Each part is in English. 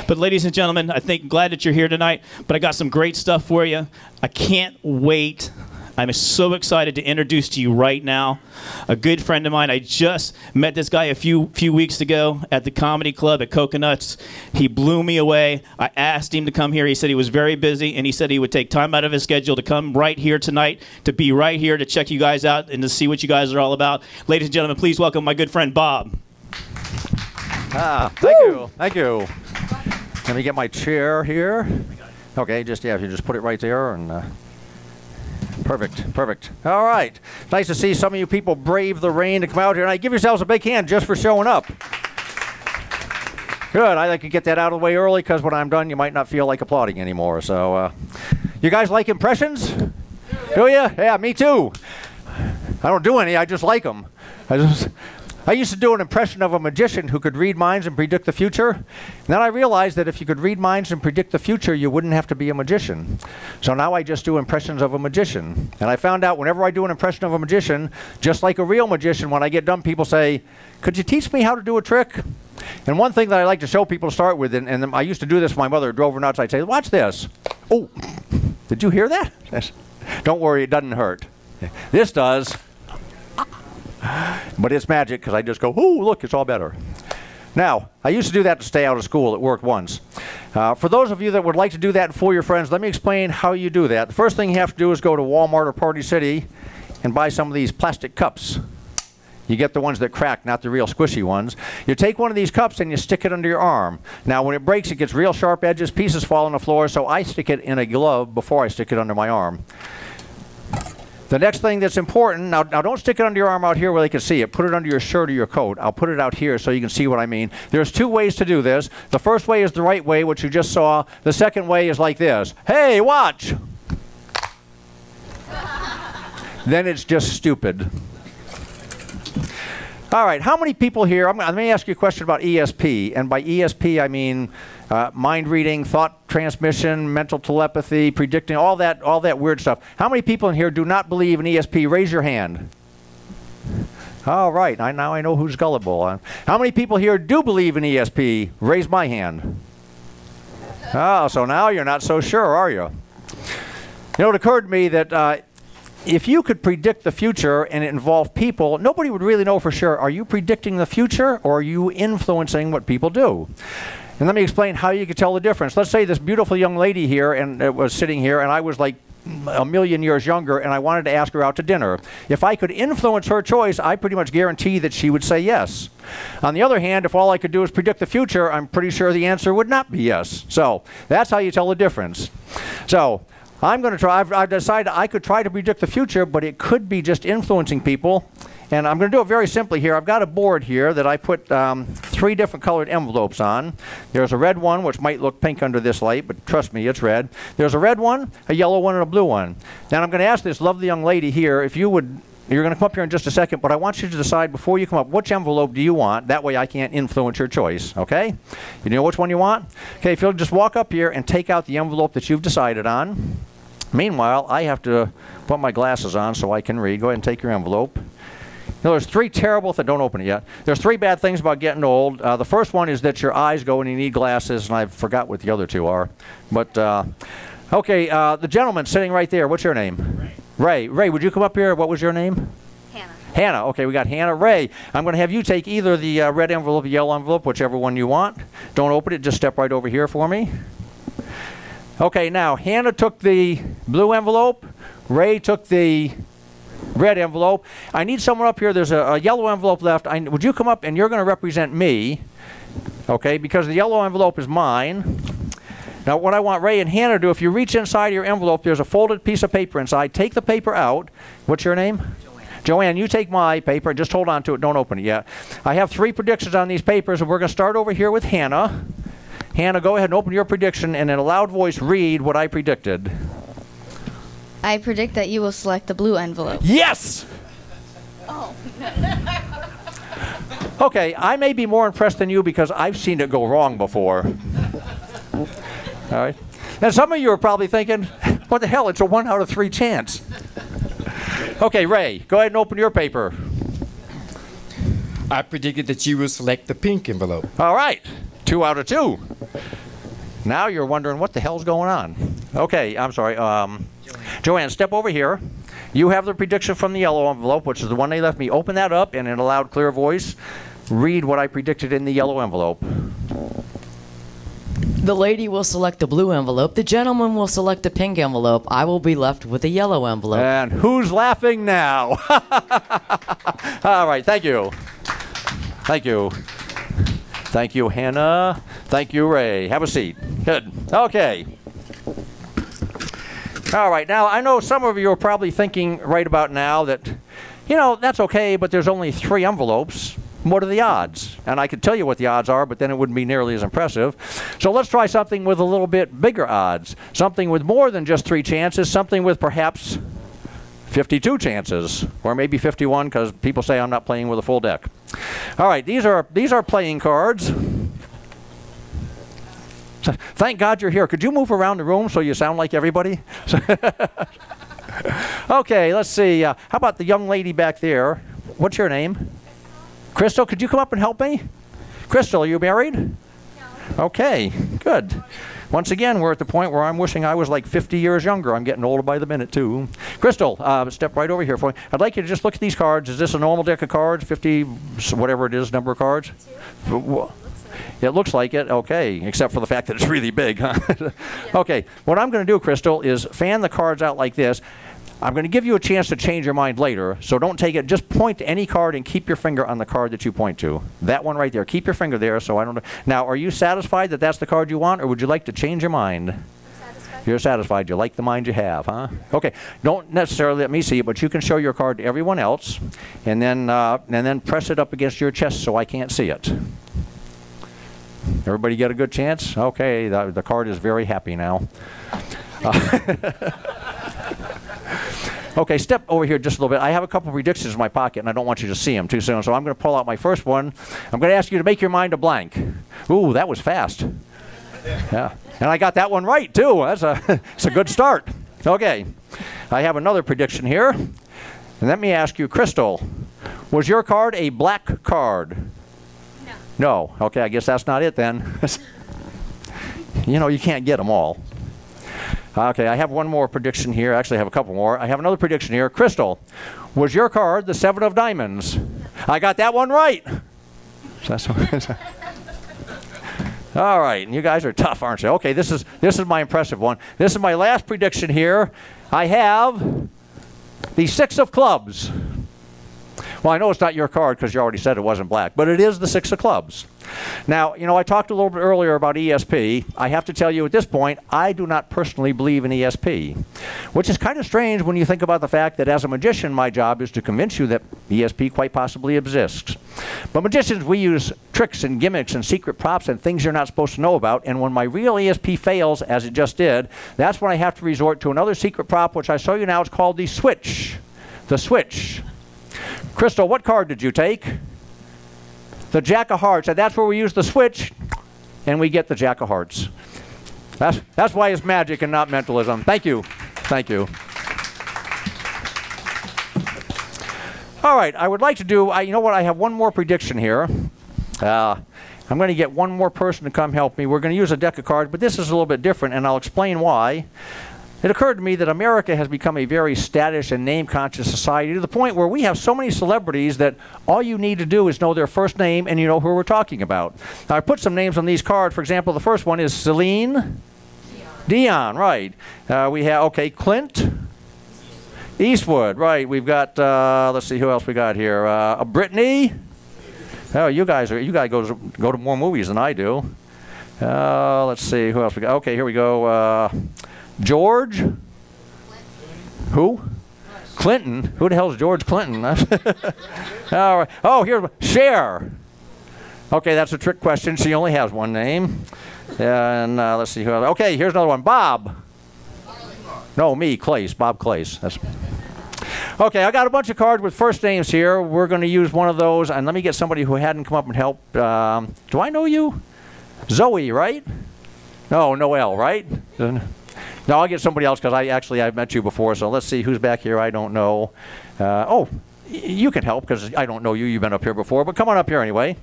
But ladies and gentlemen, I think glad that you're here tonight, but I got some great stuff for you. I can't wait. I'm so excited to introduce to you right now a good friend of mine. I just met this guy a few weeks ago at the Comedy Club at Coconuts. He blew me away. I asked him to come here. He said he was very busy, and he said he would take time out of his schedule to come right here tonight, to be right here to check you guys out and to see what you guys are all about. Ladies and gentlemen, please welcome my good friend Bob. Thank you. Thank you. Let me get my chair here. Okay, if you just put it right there and... Perfect, perfect. All right. Nice to see some of you people brave the rain to come out here tonight. Give yourselves a big hand just for showing up. Good. I like to get that out of the way early because when I'm done, you might not feel like applauding anymore. So, you guys like impressions? Do you? Yeah, me too. I don't do any. I just like them. I used to do an impression of a magician who could read minds and predict the future. And then I realized that if you could read minds and predict the future, you wouldn't have to be a magician. So now I just do impressions of a magician. And I found out whenever I do an impression of a magician, just like a real magician, when I get done, people say, "Could you teach me how to do a trick?" And one thing that I like to show people to start with, and I used to do this when my mother drove her nuts, I'd say, "Watch this. Oh, did you hear that?" Don't worry, it doesn't hurt. This does. But it's magic because I just go, "Oh, look, it's all better." Now, I used to do that to stay out of school. It worked once. For those of you that would like to do that for your friends, let me explain how you do that. The first thing you have to do is go to Walmart or Party City and buy some of these plastic cups. You get the ones that crack, not the real squishy ones. You take one of these cups and you stick it under your arm. Now, when it breaks, it gets real sharp edges. Pieces fall on the floor, so I stick it in a glove before I stick it under my arm. The next thing that's important, now don't stick it under your arm out here where they can see it. Put it under your shirt or your coat. I'll put it out here so you can see what I mean. There's two ways to do this. The first way is the right way, which you just saw. The second way is like this. Hey, watch! Then it's just stupid. All right, how many people here, let me ask you a question about ESP. And by ESP, I mean mind reading, thought transmission, mental telepathy, predicting, all that weird stuff. How many people in here do not believe in ESP? Raise your hand. All right, now I know who's gullible. How many people here do believe in ESP? Raise my hand. Oh, so now you're not so sure, are you? You know, it occurred to me that if you could predict the future and it involved people, nobody would really know for sure. Are you predicting the future or are you influencing what people do? And let me explain how you could tell the difference. Let's say this beautiful young lady here and it was sitting here and I was like a million years younger and I wanted to ask her out to dinner. If I could influence her choice, I pretty much guarantee that she would say yes. On the other hand, if all I could do is predict the future, I'm pretty sure the answer would not be yes. So that's how you tell the difference. So I'm going to try, I've decided I could try to predict the future, but it could be just influencing people. And I'm going to do it very simply here. I've got a board here that I put 3 different colored envelopes on. There's a red one, which might look pink under this light, but trust me, it's red. There's a red one, a yellow one, and a blue one. Now I'm going to ask this lovely young lady here if you would, you're going to come up here in just a second, but I want you to decide before you come up, which envelope do you want? That way I can't influence your choice, okay? You know which one you want? Okay, if you'll just walk up here and take out the envelope that you've decided on. Meanwhile, I have to put my glasses on so I can read. Go ahead and take your envelope. Now, there's 3 terrible things. Don't open it yet. There's 3 bad things about getting old. The first one is that your eyes go and you need glasses, and I forgot what the other 2 are. But, okay, the gentleman sitting right there, what's your name? Ray. Ray, would you come up here? What was your name? Hannah. Hannah. Okay, we got Hannah. Ray, I'm going to have you take either the red envelope or yellow envelope, whichever one you want. Don't open it. Just step right over here for me. Okay, now, Hannah took the blue envelope. Ray took the red envelope. I need someone up here. There's a yellow envelope left. Would you come up and you're going to represent me, okay, because the yellow envelope is mine. Now, what I want Ray and Hannah to do, if you reach inside your envelope, there's a folded piece of paper inside. Take the paper out. What's your name? Joanne. Joanne, you take my paper. Just hold on to it. Don't open it yet. I have 3 predictions on these papers, and we're going to start over here with Hannah. Hannah, go ahead and open your prediction, and in a loud voice, read what I predicted. I predict that you will select the blue envelope. Yes! Oh. Okay, I may be more impressed than you because I've seen it go wrong before. All right. And some of you are probably thinking, what the hell, it's a 1 out of 3 chance. Okay, Ray, go ahead and open your paper. I predicted that you will select the pink envelope. All right, 2 out of 2. Now you're wondering what the hell's going on. Okay, I'm sorry. Joanne, step over here. You have the prediction from the yellow envelope, which is the one they left me. Open that up and in a loud, clear voice, read what I predicted in the yellow envelope. The lady will select the blue envelope. The gentleman will select the pink envelope. I will be left with the yellow envelope. And who's laughing now? All right, thank you. Thank you. Thank you, Hannah. Thank you, Ray. Have a seat. Good. Okay. All right, now I know some of you are probably thinking right about now that, you know, that's okay, but there's only 3 envelopes. What are the odds? And I could tell you what the odds are, but then it wouldn't be nearly as impressive. So let's try something with a little bit bigger odds. Something with more than just 3 chances, something with perhaps 52 chances, or maybe 51, because people say I'm not playing with a full deck. All right, these are playing cards. Thank God you're here. Could you move around the room so you sound like everybody? Okay, let's see. How about the young lady back there? What's your name? Crystal, could you come up and help me? Crystal, are you married? No. Okay, good. Once again, we're at the point where I'm wishing I was like 50 years younger. I'm getting older by the minute, too. Crystal, step right over here for me. I'd like you to just look at these cards. Is this a normal deck of cards? 50, whatever it is, number of cards? 2. It looks like it. Okay, except for the fact that it's really big. Huh? Okay, what I'm going to do, Crystal, is fan the cards out like this. I'm going to give you a chance to change your mind later, so don't take it. Just point to any card and keep your finger on the card that you point to. That one right there. Keep your finger there so I don't know. Now, are you satisfied that that's the card you want, or would you like to change your mind? Satisfied. You're satisfied. You like the mind you have, huh? Okay. Don't necessarily let me see it, but you can show your card to everyone else, and then press it up against your chest so I can't see it. Everybody get a good chance? Okay. The card is very happy now. Okay, step over here just a little bit. I have a couple predictions in my pocket, and I don't want you to see them too soon, so I'm going to pull out my first one. I'm going to ask you to make your mind a blank. Ooh, that was fast. Yeah, and I got that one right, too. That's a good start. Okay, I have another prediction here. And let me ask you, Crystal, was your card a black card? No. No. Okay, I guess that's not it then. You know, you can't get them all. Okay, I have one more prediction here. Actually, I have a couple more. I have another prediction here. Crystal, was your card the 7 of diamonds? I got that one right. All right, and you guys are tough, aren't you? Okay, this is my impressive one. This is my last prediction here. I have the 6 of clubs. Well, I know it's not your card because you already said it wasn't black, but it is the 6 of clubs. Now, you know, I talked a little bit earlier about ESP. I have to tell you at this point, I do not personally believe in ESP, which is kind of strange when you think about the fact that as a magician, my job is to convince you that ESP quite possibly exists. But magicians, we use tricks and gimmicks and secret props and things you're not supposed to know about, and when my real ESP fails, as it just did, that's when I have to resort to another secret prop, which I show you now. It's called the switch. The switch. Crystal, what card did you take? The Jack of Hearts, and that's where we use the switch, and we get the Jack of Hearts. That's why it's magic and not mentalism. Thank you. Thank you. All right, I would like to do, you know what, I have one more prediction here. I'm going to get one more person to come help me. We're going to use a deck of cards, but this is a little bit different, and I'll explain why. It occurred to me that America has become a very status and name-conscious society to the point where we have so many celebrities that all you need to do is know their first name and you know who we're talking about. Now, I put some names on these cards. For example, the first one is Celine Dion, right. We have, okay, Clint Eastwood, right. We've got, let's see who else we got here. Brittany. Oh, you guys go to more movies than I do. Let's see who else we got. Okay, here we go. George? Clinton. Who? Clinton? Who the hell is George Clinton? All right. Oh, here's Cher. Okay, that's a trick question. She only has one name. And let's see who else. Okay, here's another one. Bob. No, me, Clace. Bob Clace. That's... Okay, I got a bunch of cards with first names here. We're going to use one of those. And let me get somebody who hadn't come up and help. Do I know you? Zoe, right? No, Noelle, right? No, I'll get somebody else because I've met you before. So let's see who's back here. I don't know. Oh, you can help because I don't know you. You've been up here before. But come on up here anyway.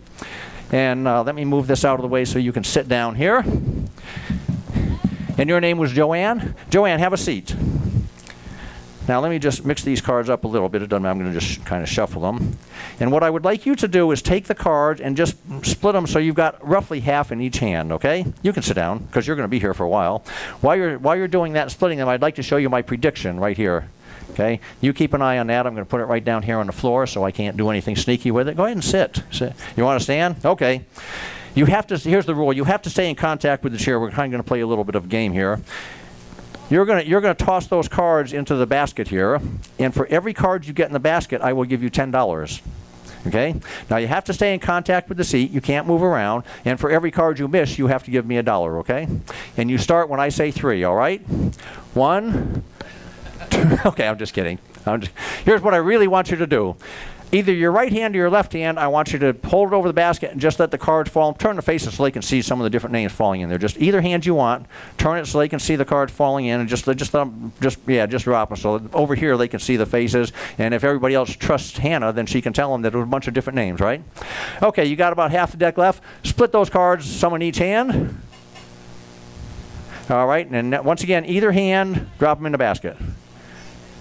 And let me move this out of the way so you can sit down here. And your name was Joanne? Joanne, have a seat. Now let me just mix these cards up a little bit. It doesn't matter. I'm going to just kind of shuffle them. And what I would like you to do is take the cards and just split them so you've got roughly half in each hand, okay? You can sit down because you're going to be here for a while. While you're doing that and splitting them, I'd like to show you my prediction right here. Okay? You keep an eye on that. I'm going to put it right down here on the floor so I can't do anything sneaky with it. Go ahead and sit. You want to stand? Okay. You have to, here's the rule. You have to stay in contact with the chair. We're kind of going to play a little bit of a game here. You're going to toss those cards into the basket here, and for every card you get in the basket, I will give you $10. Okay? Now you have to stay in contact with the seat. You can't move around, and for every card you miss, you have to give me $1. Okay? And you start when I say 3. All right? 1, 2. Okay, I'm just kidding. Here's what I really want you to do. Either your right hand or your left hand, I want you to hold it over the basket and just let the cards fall. Turn the faces so they can see some of the different names falling in there. Just either hand you want, turn it so they can see the cards falling in, and just drop them. So over here they can see the faces. And if everybody else trusts Hannah, then she can tell them that it was a bunch of different names, right? Okay, you got about half the deck left. Split those cards, some in each hand. All right, and once again, either hand, drop them in the basket.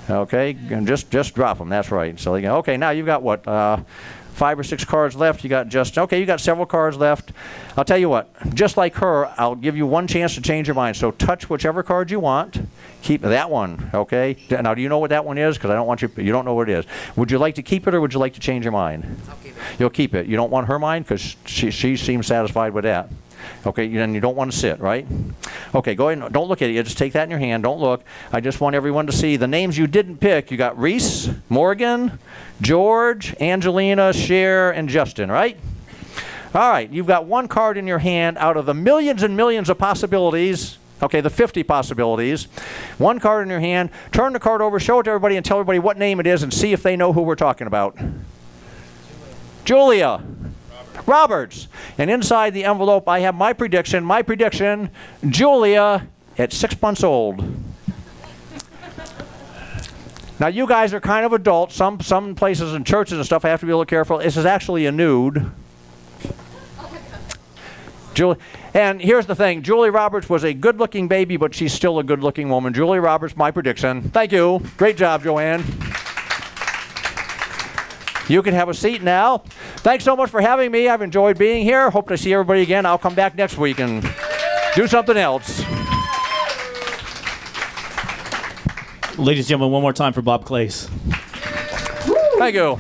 Okay, and just drop them. That's right. So okay, now you've got what, 5 or 6 cards left. You got you got several cards left. I'll tell you what. Just like her, I'll give you one chance to change your mind. So touch whichever card you want. Keep that one. Okay. Now, do you know what that one is? Because I don't want you. You don't know what it is. Would you like to keep it or would you like to change your mind? I'll keep it. You'll keep it. You don't want her mind because she seems satisfied with that. Okay, then you don't want to sit, right? Okay, go ahead and don't look at it. You just take that in your hand. Don't look. I just want everyone to see the names you didn't pick. You got Reese, Morgan, George, Angelina, Cher, and Justin, right? All right, you've got one card in your hand out of the millions and millions of possibilities. Okay, the 50 possibilities. One card in your hand. Turn the card over, show it to everybody, and tell everybody what name it is and see if they know who we're talking about. Julia. Roberts. And inside the envelope, I have my prediction. My prediction, Julia at 6 months old. Now, you guys are kind of adults. Some places and churches and stuff, I have to be a little careful. This is actually a nude. And here's the thing. Julie Roberts was a good-looking baby, but she's still a good-looking woman. Julie Roberts, my prediction. Thank you. Great job, Joanne. You can have a seat now. Thanks so much for having me. I've enjoyed being here. Hope to see everybody again. I'll come back next week and do something else. Ladies and gentlemen, one more time for Bob Claes. Thank you.